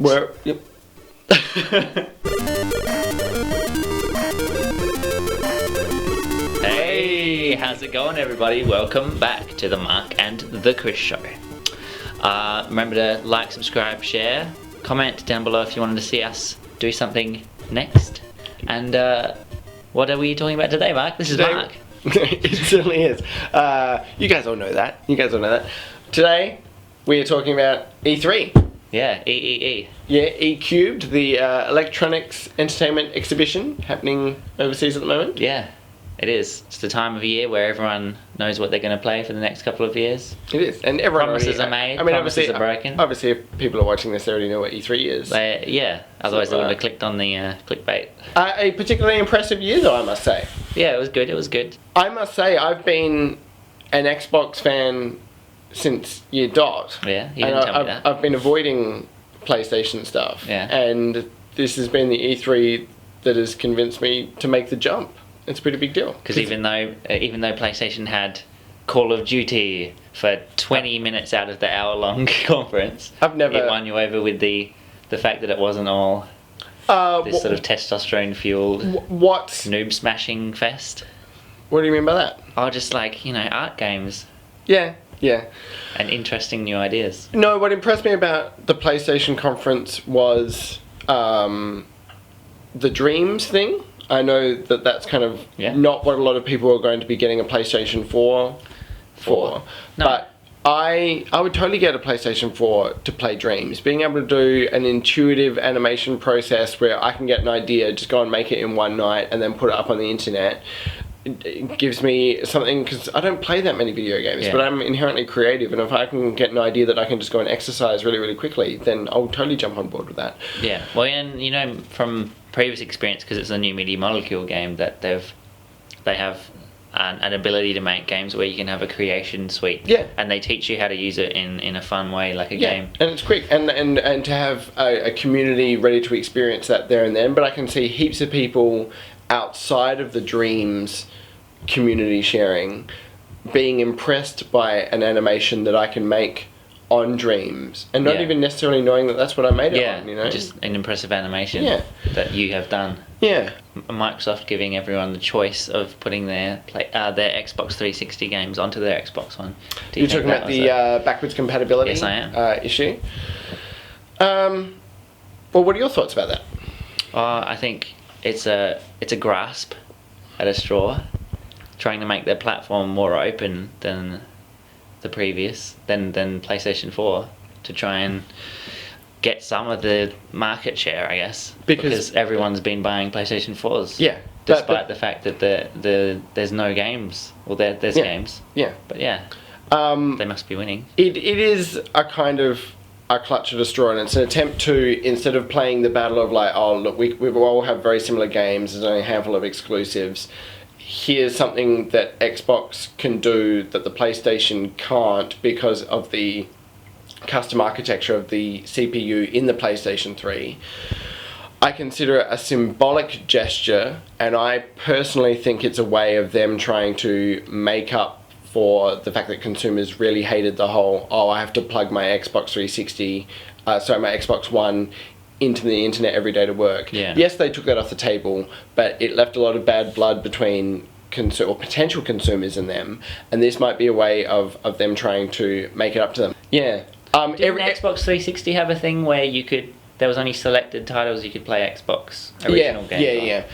Yep. Hey, how's it going, everybody? Welcome back to the Mark and the Chris Show. Remember to like, subscribe, share, comment down below if you wanted to see us do something next. And what are we talking about today, Mark? This is Mark. It certainly is. You guys all know that. Today, we are talking about E3. Yeah, E. Yeah, E Cubed, the Electronics Entertainment Exhibition happening overseas at the moment. Yeah, it is. It's the time of year where everyone knows what they're going to play for the next couple of years. It is, and everyone Promises are made, promises are broken. Obviously, if people are watching this, they already know what E3 is. Otherwise they would have clicked on the clickbait. A particularly impressive year, though, I must say. Yeah, it was good. I must say, I've been an Xbox fan since year dot. Yeah, you didn't tell me that. I've been avoiding PlayStation stuff. Yeah. And this has been the E3 that has convinced me to make the jump. It's a pretty big deal. Because even though PlayStation had Call of Duty for 20 minutes out of the hour-long conference, it won you over with the fact that it wasn't all this sort of testosterone-fueled noob smashing fest. What do you mean by that? Oh, just like, art games. Yeah. And interesting new ideas. No, what impressed me about the PlayStation conference was the Dreams thing. I know that's kind of not what a lot of people are going to be getting a PlayStation 4 for. No. But I would totally get a PlayStation 4 to play Dreams. Being able to do an intuitive animation process where I can get an idea, just go and make it in one night and then put it up on the internet. It gives me something, because I don't play that many video games, but I'm inherently creative, and if I can get an idea that I can just go and exercise really, really quickly, then I'll totally jump on board with that. Yeah, well, and from previous experience, because it's a new Media Molecule game, that they have an ability to make games where you can have a creation suite, and they teach you how to use it in a fun way, like a game. And it's quick, and to have a community ready to experience that there and then. But I can see heaps of people outside of the Dreams community sharing being impressed by an animation that I can make on Dreams, and not even necessarily knowing that that's what I made it on, just an impressive animation that you have done. Microsoft giving everyone the choice of putting their Xbox 360 games onto their Xbox One. You're talking about the backwards compatibility Yes, I am. Issue. Well, what are your thoughts about that? I think it's a grasp at a straw, trying to make their platform more open than the previous, than PlayStation 4, to try and get some of the market share, I guess, because everyone's been buying PlayStation 4s. Yeah. Despite the fact that there's no games. Well, there's games. Yeah. But they must be winning. It is a kind of a clutch at a straw, and it's an attempt to, instead of playing the battle of like, oh look, we all have very similar games, there's only a handful of exclusives, here's something that Xbox can do that the PlayStation can't because of the custom architecture of the CPU in the PlayStation 3. I consider it a symbolic gesture, and I personally think it's a way of them trying to make up for the fact that consumers really hated the whole, I have to plug my Xbox 360, my Xbox One into the internet every day to work. Yeah. Yes, they took that off the table, but it left a lot of bad blood between potential consumers and them, and this might be a way of them trying to make it up to them. Yeah. Didn't Xbox 360 have a thing where there was only selected titles you could play Xbox original games on? Yeah.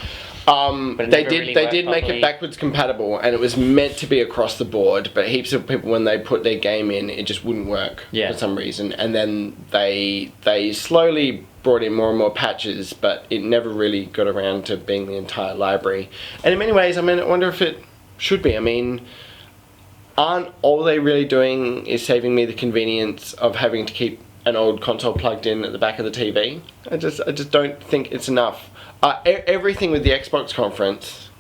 But they did make it backwards compatible, and it was meant to be across the board, but heaps of people, when they put their game in, it just wouldn't work for some reason, and then they slowly brought in more and more patches, but it never really got around to being the entire library. And in many ways, I wonder if it should be. Aren't all they really doing is saving me the convenience of having to keep an old console plugged in at the back of the TV? I just don't think it's enough. Everything with the Xbox conference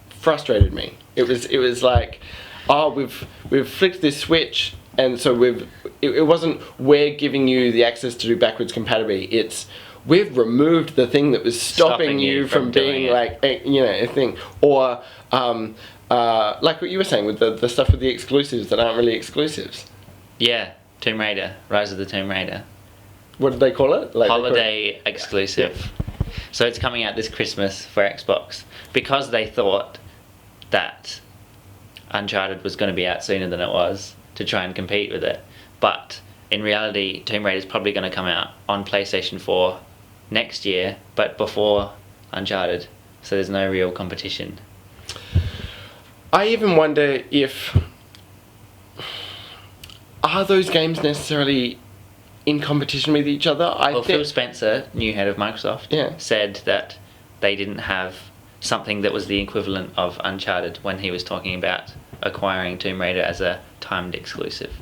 frustrated me. It was like, we've flicked this switch, and so it wasn't we're giving you the access to do backwards compatibility. It's we've removed the thing that was stopping you from being like a thing. Or like what you were saying with the stuff with the exclusives that aren't really exclusives. Yeah, Tomb Raider, Rise of the Tomb Raider. What did they call it? Like holiday exclusive. So it's coming out this Christmas for Xbox because they thought that Uncharted was going to be out sooner than it was to try and compete with it. But in reality, Tomb Raider is probably going to come out on PlayStation 4 next year, but before Uncharted. So there's no real competition. I even wonder if... Are those games necessarily in competition with each other? Phil Spencer, new head of Microsoft, said that they didn't have something that was the equivalent of Uncharted when he was talking about acquiring Tomb Raider as a timed exclusive.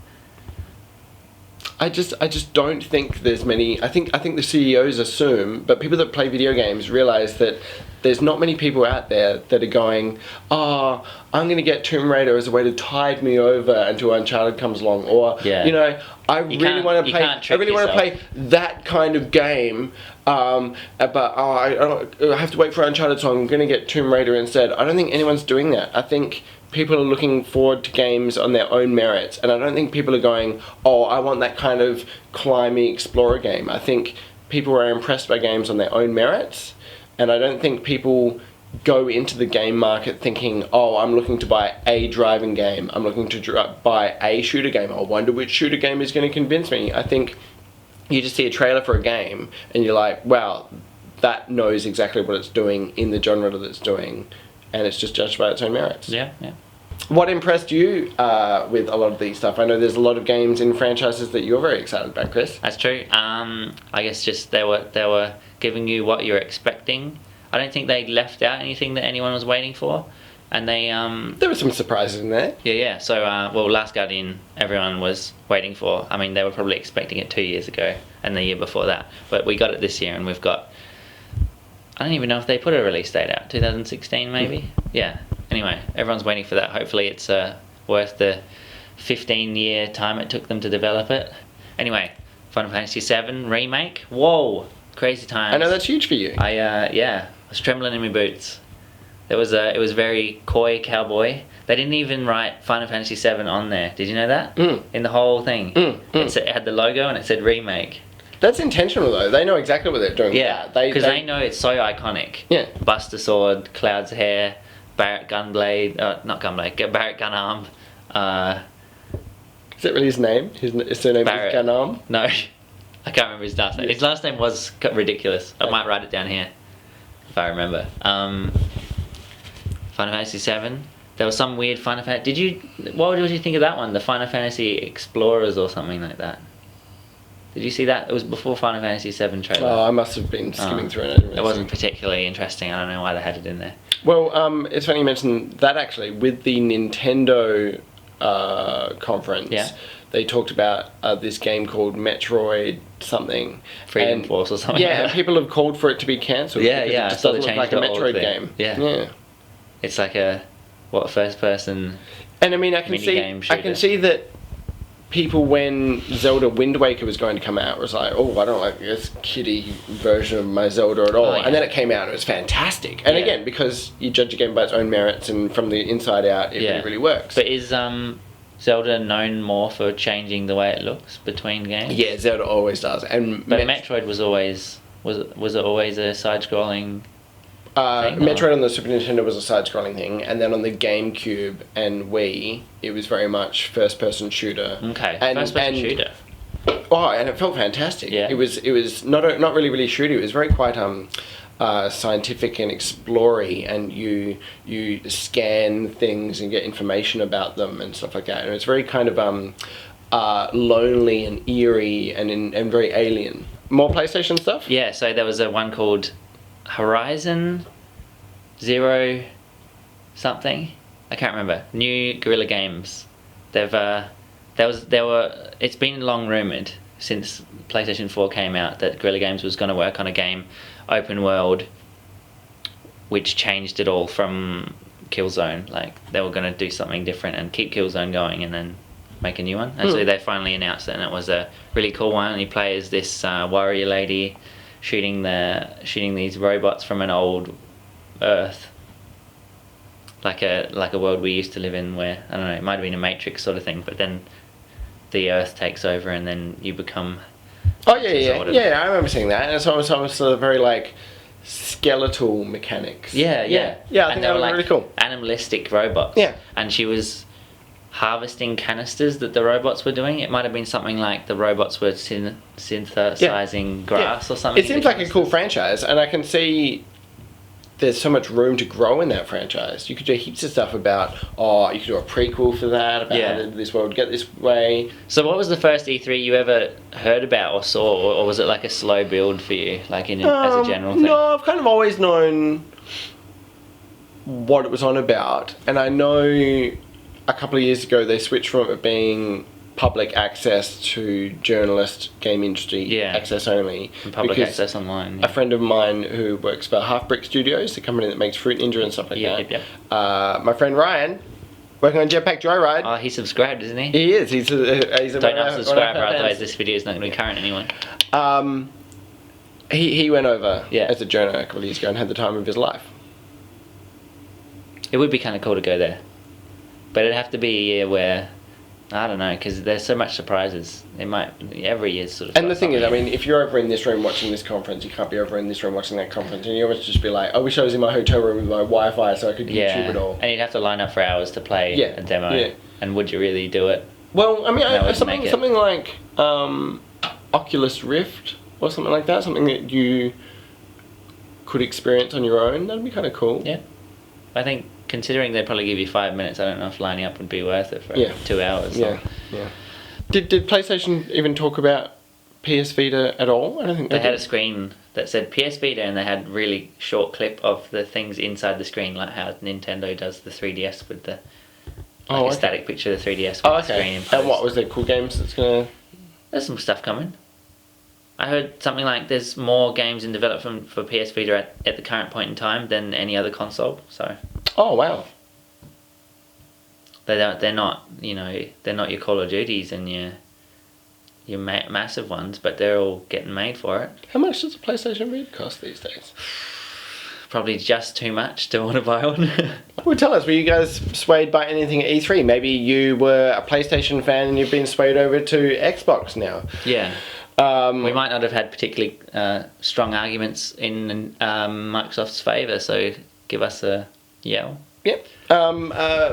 I just don't think there's many. I think the CEOs assume, but people that play video games realize that there's not many people out there that are going, oh, I'm going to get Tomb Raider as a way to tide me over until Uncharted comes along, or I really want to play that kind of game, but I have to wait for Uncharted, so I'm going to get Tomb Raider instead. I don't think anyone's doing that. I think people are looking forward to games on their own merits, and I don't think people are going, oh, I want that kind of climbing explorer game. I think people are impressed by games on their own merits, and I don't think people go into the game market thinking, oh, I'm looking to buy a driving game, I'm looking to buy a shooter game, I wonder which shooter game is going to convince me. I think you just see a trailer for a game and you're like, wow, that knows exactly what it's doing in the genre that it's doing, and it's just judged by its own merits. Yeah. What impressed you with a lot of these stuff? I know there's a lot of games in franchises that you're very excited about, Chris. That's true. I guess just they were giving you what you're expecting. I don't think they left out anything that anyone was waiting for, and they there were some surprises in there. Yeah. So Last Guardian, everyone was waiting for. I mean, they were probably expecting it 2 years ago and the year before that, but we got it this year, and we've got. I don't even know if they put a release date out. 2016 maybe. Yeah. Anyway, everyone's waiting for that. Hopefully it's worth the 15-year time it took them to develop it. Anyway, Final Fantasy VII Remake. Whoa, crazy times. I know that's huge for you. I was trembling in my boots. It was very coy cowboy. They didn't even write Final Fantasy VII on there. Did you know that? In the whole thing. It had the logo and it said Remake. That's intentional though. They know exactly what they're doing. Yeah, because they know it's so iconic. Yeah. Buster Sword, Cloud's hair, Barrett Gunblade, not Gunblade, Barrett Gunarm. Is that really his name? His surname is Gunarm? No, I can't remember his last name. His last name was ridiculous. I might write it down here if I remember. Final Fantasy VII. There was some weird Final Fantasy. What did you think of that one? The Final Fantasy Explorers or something like that. Did you see that? It was before Final Fantasy VII trailer. Oh, I must have been skimming through it. It wasn't particularly interesting. I don't know why they had it in there. Well, it's funny you mentioned that actually. With the Nintendo conference, they talked about this game called Metroid something. Freedom Force or something. Yeah, people have called for it to be cancelled. Yeah. It just doesn't look like a Metroid game. Yeah. It's like a first person. And I mean, I can see that. People, when Zelda Wind Waker was going to come out, was like, oh, I don't like this kiddie version of my Zelda at all. Oh, yeah. And then it came out and it was fantastic. And again, because you judge a game by its own merits and from the inside out, it really works. But is Zelda known more for changing the way it looks between games? Yeah, Zelda always does. But Metroid was it always a side-scrolling Metroid on the Super Nintendo was a side-scrolling thing, and then on the GameCube and Wii, it was very much first-person shooter. Okay, first-person shooter. Oh, and it felt fantastic. Yeah. It was not really shooty. It was very quite scientific and explory, and you scan things and get information about them and stuff like that. And it's very kind of lonely and eerie and very alien. More PlayStation stuff? Yeah. So there was one called Horizon Zero something. I can't remember. New Guerrilla Games. It's been long rumoured since PlayStation 4 came out that Guerrilla Games was going to work on a game, open world, which changed it all from Killzone. Like, they were going to do something different and keep Killzone going and then make a new one. And so they finally announced it, and it was a really cool one. And you play as this warrior lady shooting these robots from an old Earth, like a world we used to live in, where I don't know, it might have been a Matrix sort of thing, but then the Earth takes over and then you become Oh yeah, Or yeah, whatever. yeah. I remember seeing that, and it's almost sort of very like skeletal mechanics. Yeah. I think that they were was like really cool. animalistic robots. Yeah. And she was harvesting canisters that the robots were doing. It might have been something like the robots were synthesizing grass or something. It seems like a cool franchise, and I can see there's so much room to grow in that franchise. You could do heaps of stuff about, you could do a prequel for that, about how this world get this way. So what was the first E3 you ever heard about or saw, or was it like a slow build for you, like as a general thing? No, I've kind of always known what it was on about, and I know a couple of years ago they switched from it being public access to journalist game industry access only. And public access online. A friend of mine who works for Half Brick Studios, the company that makes Fruit Ninja and stuff like that. My friend Ryan, working on Jetpack Joyride. Oh, he subscribed, isn't he? He is. He's a Don't unsubscribe, or otherwise this video is not going to be current anyway. He went over as a journo a couple of years ago and had the time of his life. It would be kind of cool to go there, but it'd have to be a year where, I don't know, because there's so much surprises. It might every year's sort of. And the thing is, I mean, if you're over in this room watching this conference, you can't be over in this room watching that conference, and you always just be like, I wish I was in my hotel room with my Wi-Fi so I could YouTube it all. And you'd have to line up for hours to play a demo. Yeah. And would you really do it? Well, I mean, something like Oculus Rift or something like that, something that you could experience on your own. That'd be kind of cool. Yeah, I think. Considering they'd probably give you 5 minutes, I don't know if lining up would be worth it for 2 hours. Yeah. Did PlayStation even talk about PS Vita at all? I don't think they had a screen that said PS Vita, and they had really short clip of the things inside the screen, like how Nintendo does the 3DS with the a static picture of the 3DS with the screen in post. And what was the cool games that's gonna? There's some stuff coming. I heard something like there's more games in development for PS Vita at the current point in time than any other console. So. Oh wow. They're not your Call of Duties and your massive ones, but they're all getting made for it. How much does a PlayStation Vita cost these days? Probably just too much to want to buy one. Well, tell us, were you guys swayed by anything at E3? Maybe you were a PlayStation fan and you've been swayed over to Xbox now. Yeah. We might not have had particularly strong arguments in Microsoft's favour, so give us a yell. Yep.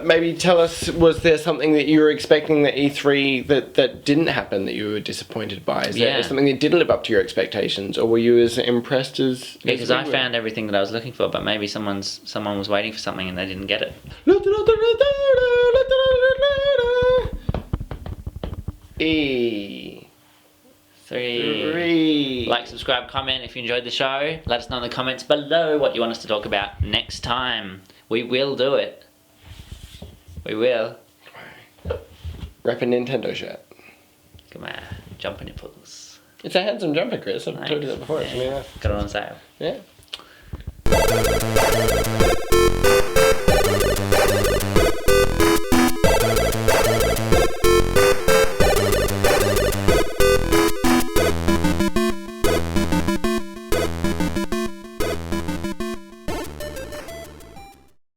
Maybe tell us, was there something that you were expecting at E3 that didn't happen that you were disappointed by? Is there something that didn't live up to your expectations, or were you as impressed as because I found everything that I was looking for, but maybe someone was waiting for something and they didn't get it. Three. Like, subscribe, comment if you enjoyed the show. Let us know in the comments below what you want us to talk about next time. We will do it. We will. Rep a Nintendo shirt. Come on, jumping nipples. It's a handsome jumper, Chris. I've told you that before. Yeah. Got it on sale. Yeah.